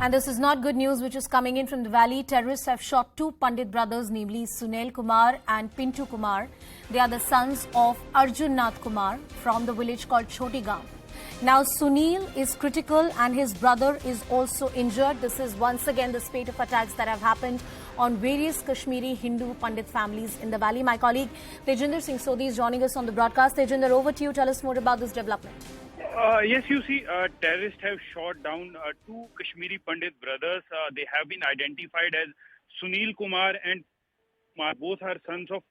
And this is not good news which is coming in from the valley. Terrorists have shot two Pandit brothers, namely Sunil Kumar and Pintu Kumar. They are the sons of Arjun Nath Kumar from the village called Chotigam. Now Sunil is critical and his brother is also injured. This is once again the spate of attacks that have happened on various Kashmiri Hindu Pandit families in the valley. My colleague Tejinder Singh Sodhi is joining us on the broadcast. Tejinder, over to you. Tell us more about this development. Yes, you see, terrorists have shot down two Kashmiri Pandit brothers. They have been identified as Sunil Kumar and Kumar. Both are sons of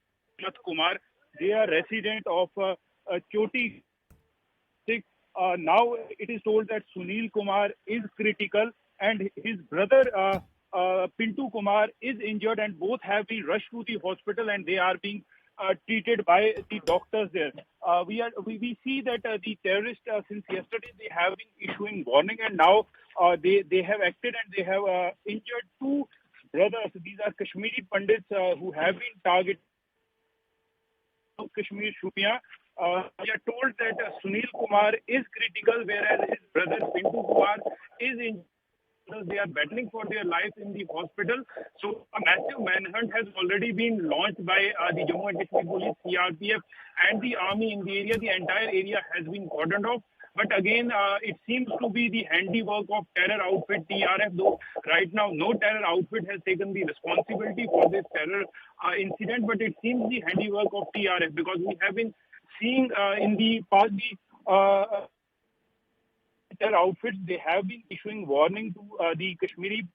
Nath Kumar. They are resident of Choti. Now it is told that Sunil Kumar is critical and his brother Pintu Kumar is injured, and both have been rushed to the hospital and they are being treated by the doctors there. We see that the terrorists since yesterday they have been issuing warning, and now they have acted and they have injured two brothers. These are Kashmiri Pandits who have been targeted to Kashmir Shopian. We are told that Sunil Kumar is critical, whereas his brother Pintu Kumar is injured. They are battling for their lives in the hospital. So a massive manhunt has already been launched by the Jammu and Kashmir police, CRPF and the army in the area. The entire area has been cordoned off. But again, it seems to be the handiwork of terror outfit TRF, though right now no terror outfit has taken the responsibility for this terror incident. But it seems the handiwork of TRF, because we have been seeing in the past terror outfits, they have been issuing warning to the Kashmiri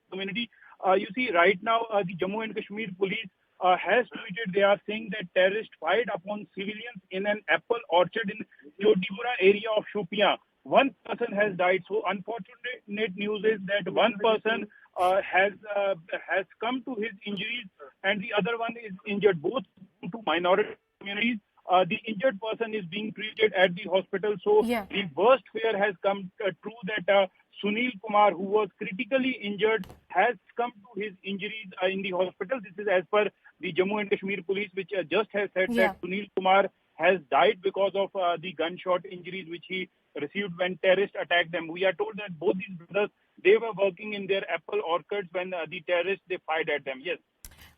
community. You see, right now, the Jammu and Kashmir police has tweeted, they are saying that terrorists fired upon civilians in an apple orchard in Chotipura area of Shopian. One person has died. So unfortunate news is that one person has come to his injuries and the other one is injured, both to minority communities. The injured person is being treated at the hospital. So the worst fear has come true that Sunil Kumar, who was critically injured, has come to his injuries in the hospital. This is as per the Jammu and Kashmir police, which just has said that Sunil Kumar has died because of the gunshot injuries which he received when terrorists attacked them. We are told that both these brothers, they were working in their apple orchards when the terrorists, they fired at them. Yes.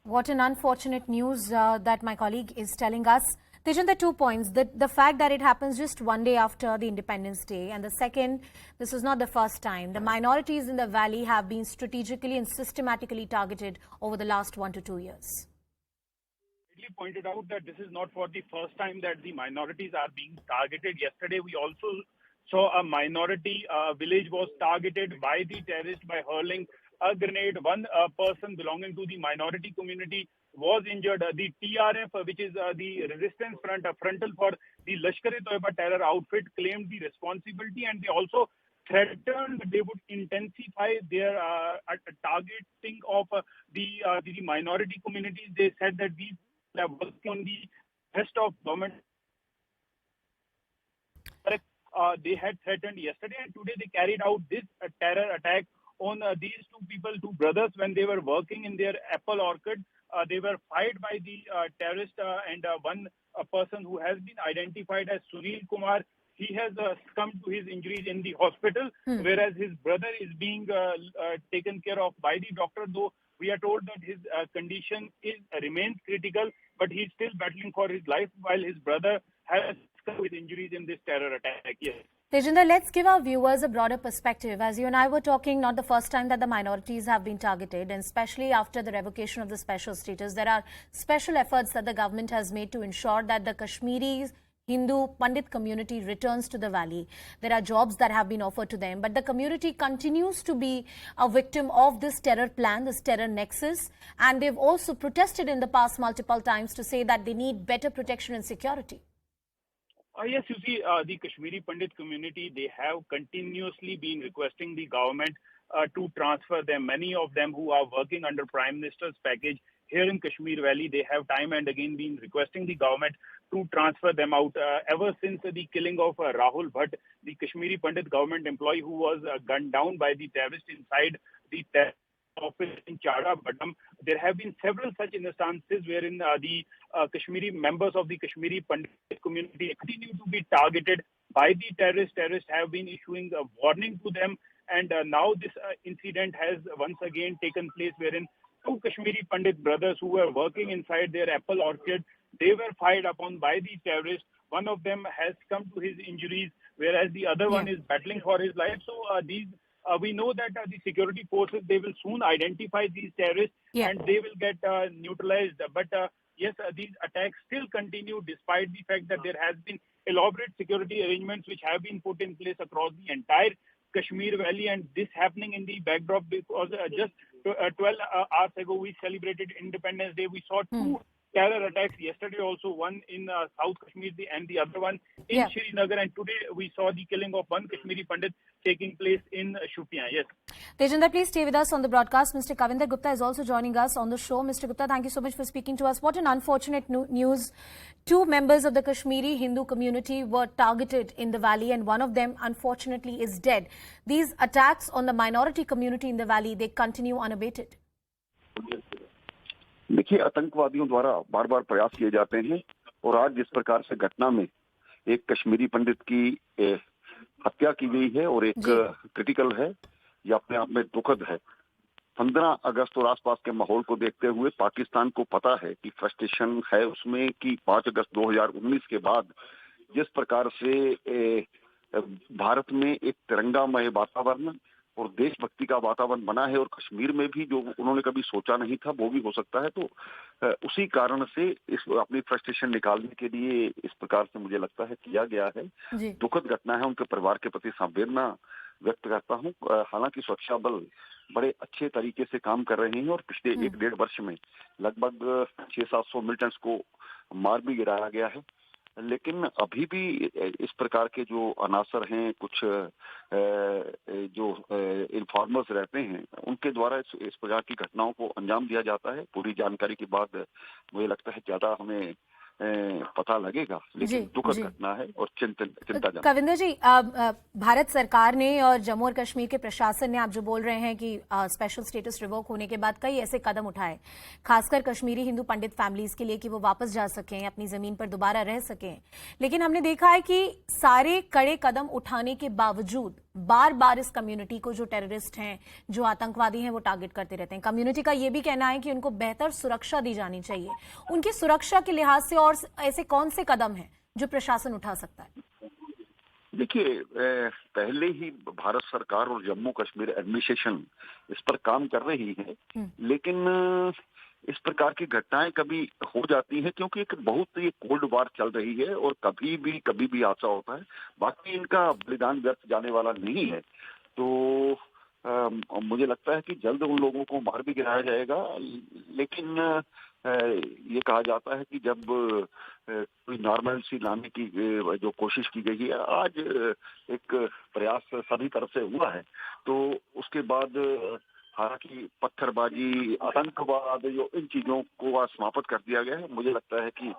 What an unfortunate news that my colleague is telling us. Tejinder, 2 points. The fact that it happens just one day after the Independence Day, and the second, this is not the first time. The minorities in the valley have been strategically and systematically targeted over the last 1 to 2 years. He pointed out that this is not for the first time that the minorities are being targeted. Yesterday, we also saw a minority village was targeted by the terrorists by hurling a grenade. One person belonging to the minority community was injured. The TRF, which is the resistance front, frontal for the Lashkar-e-Toiba terror outfit, claimed the responsibility, and they also threatened they would intensify their targeting of the minority communities. They said that these are working on the rest of government. They had threatened yesterday, and today they carried out this terror attack on these two brothers when they were working in their apple orchard. They were fired by the terrorist and one person who has been identified as Sunil Kumar. He has succumbed to his injuries in the hospital, whereas his brother is being taken care of by the doctor, though we are told that his condition remains critical, but he's still battling for his life while his brother has succumbed with injuries in this terror attack. Yes. Tejinder, let's give our viewers a broader perspective. As you and I were talking, not the first time that the minorities have been targeted, and especially after the revocation of the special status, there are special efforts that the government has made to ensure that the Kashmiri Hindu Pandit community returns to the valley. There are jobs that have been offered to them, but the community continues to be a victim of this terror plan, this terror nexus, and they've also protested in the past multiple times to say that they need better protection and security. Yes, you see, the Kashmiri Pandit community, they have continuously been requesting the government to transfer them. Many of them who are working under Prime Minister's package here in Kashmir Valley, they have time and again been requesting the government to transfer them out. Ever since the killing of Rahul Bhatt, the Kashmiri Pandit government employee who was gunned down by the terrorists inside the office in Chada Badam, there have been several such instances wherein the Kashmiri members of the Kashmiri Pandit community continue to be targeted by the terrorists. Terrorists have been issuing a warning to them And now this incident has once again taken place, wherein two Kashmiri Pandit brothers who were working inside their apple orchard, they were fired upon by the terrorists. One of them has come to his injuries, whereas the other one is battling for his life. So we know that the security forces, they will soon identify these terrorists and they will get neutralized. But yes, these attacks still continue despite the fact that there has been elaborate security arrangements which have been put in place across the entire Kashmir Valley, and this happening in the backdrop because just 12 hours ago we celebrated Independence Day. We saw two terror attacks yesterday, also one in South Kashmir and the other one in Srinagar, and today we saw the killing of one Kashmiri Pandit taking place in Shopian. Yes. Tejinder, please stay with us on the broadcast. Mr. Kavinder Gupta is also joining us on the show. Mr. Gupta, thank you so much for speaking to us. What an unfortunate news. Two members of the Kashmiri Hindu community were targeted in the valley, and one of them, unfortunately, is dead. These attacks on the minority community in the valley, they continue unabated. देखिए, आतंकवादियों द्वारा बार बार प्रयास किए जाते हैं और आज जिस प्रकार से घटना में एक कश्मीरी पंडित की हत्या की गई है और एक क्रिटिकल है, यह अपने आप में दुखद है। 15 अगस्त और आसपास के माहौल को देखते हुए पाकिस्तान को पता है कि फ्रस्ट्रेशन है उसमें कि 5 अगस्त 2019 के बाद जिस प्रकार से भारत में एक तिरंगामय वातावरण और देशभक्ति का वातावरण बना है और कश्मीर में भी जो उन्होंने कभी सोचा नहीं था वो भी हो सकता है, तो उसी कारण से इस अपनी फ्रस्ट्रेशन निकालने के लिए इस प्रकार से मुझे लगता है किया गया है। दुखद घटना है, उनके परिवार के प्रति संवेदना व्यक्त करता हूं। हालांकि सुरक्षा बल बड़े अच्छे तरीके से काम कर रहे हैं और पिछले 1-1.5 वर्ष में लगभग 600-700 मिलिटेंट्स को मार भी गिराया गया है, लेकिन अभी भी इस प्रकार के जो अनासर हैं, कुछ जो इन्फॉर्मर्स रहते हैं, उनके द्वारा इस प्रकार की घटनाओं को अंजाम दिया जाता है। पूरी जानकारी के बाद मुझे लगता है ज्यादा हमें पता लगेगा, लेकिन दुखद घटना है और चिंताजनक। कविंदर जी, भारत सरकार ने और जम्मू और कश्मीर के प्रशासन ने, आप जो बोल रहे हैं कि स्पेशल स्टेटस रिवोक होने के बाद कई ऐसे कदम उठाए, खासकर कश्मीरी हिंदू पंडित फैमिलीज के लिए कि वो वापस जा सकें, अपनी जमीन पर दोबारा रह सकें, लेकिन हमने देखा है कि सारे कड़े कदम उठाने के बावजूद बार बार इस कम्युनिटी को, जो टेररिस्ट हैं, जो आतंकवादी हैं, वो टारगेट करते रहते हैं। कम्युनिटी का ये भी कहना है कि उनको बेहतर सुरक्षा दी जानी चाहिए। उनकी सुरक्षा के लिहाज से और ऐसे कौन से कदम हैं जो प्रशासन उठा सकता है? देखिए, पहले ही भारत सरकार और जम्मू कश्मीर एडमिनिस्ट्रेशन इस पर काम कर रही है, लेकिन इस प्रकार की घटनाएं कभी हो जाती हैं क्योंकि एक बहुत ही कोल्ड वार चल रही है और कभी भी हादसा होता है। बाकी इनका बलिदान व्यर्थ जाने वाला नहीं है, तो मुझे लगता है कि जल्द उन लोगों को मार भी गिराया जाएगा। लेकिन ये कहा जाता है कि जब कोई नॉर्मलसी लाने की जो कोशिश की गई है, आज एक प्रयास सभी तरफ से हुआ है, तो उसके बाद हालांकि पत्थरबाजी, आतंकवाद, जो इन चीजों को आज समाप्त कर दिया गया है। मुझे लगता है कि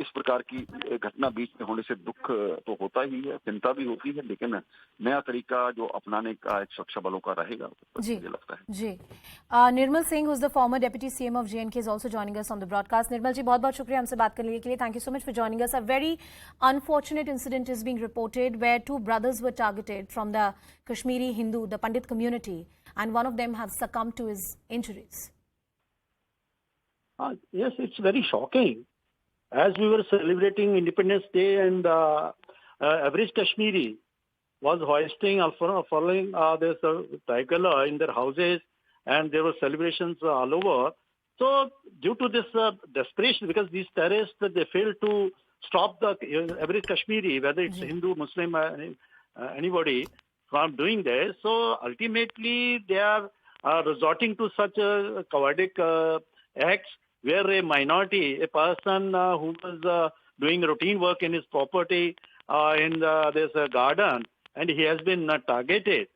इस प्रकार की घटना बीच में होने से दुख तो होता ही है, चिंता भी होती है, लेकिन नया तरीका जो अपनाने का एक सुरक्षा बलों का रहेगा, मुझे लगता है। जी, Nirmal Singh, who's the former deputy CM of J&K, is also joining us on the broadcast. निर्मल जी, बहुत बहुत शुक्रिया हमसे बात करने के लिए। Thank you so much for joining us. A very unfortunate incident is being reported where two brothers were targeted from the Kashmiri Hindu, the Pandit community, and one of them have succumbed to his injuries. Yes, it's very shocking. As we were celebrating Independence Day, and average Kashmiri was hoisting or following this tricolor in their houses, and there were celebrations all over. So due to this desperation, because these terrorists, they failed to stop the average Kashmiri, whether it's Hindu, Muslim, anybody, from doing this. So ultimately, they are resorting to such cowardic acts, where a minority, a person who was doing routine work in his property in this garden, and he has been targeted.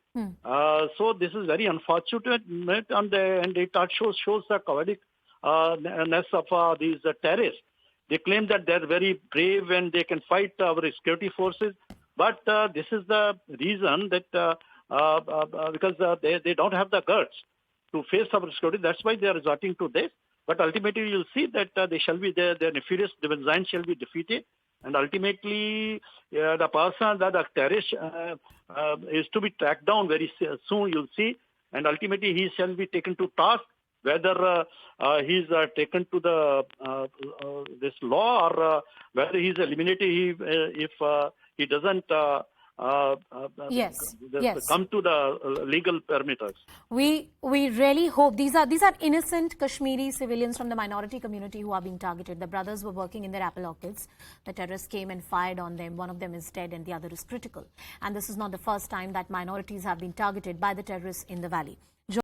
So this is very unfortunate, and it shows the cowardliness of these terrorists. They claim that they're very brave and they can fight our security forces, but this is the reason that because they don't have the guts to face our security. That's why they are resorting to this. But ultimately, you'll see that they shall be their nefarious design shall be defeated, and ultimately the person, the terrorist is to be tracked down very soon, you'll see, and ultimately he shall be taken to task, whether he's taken to the this law, or whether he's eliminated if he doesn't Yes. come to the legal perimeters. We really hope these are innocent Kashmiri civilians from the minority community who are being targeted. The brothers were working in their apple orchards. The terrorists came and fired on them. One of them is dead and the other is critical. And this is not the first time that minorities have been targeted by the terrorists in the valley.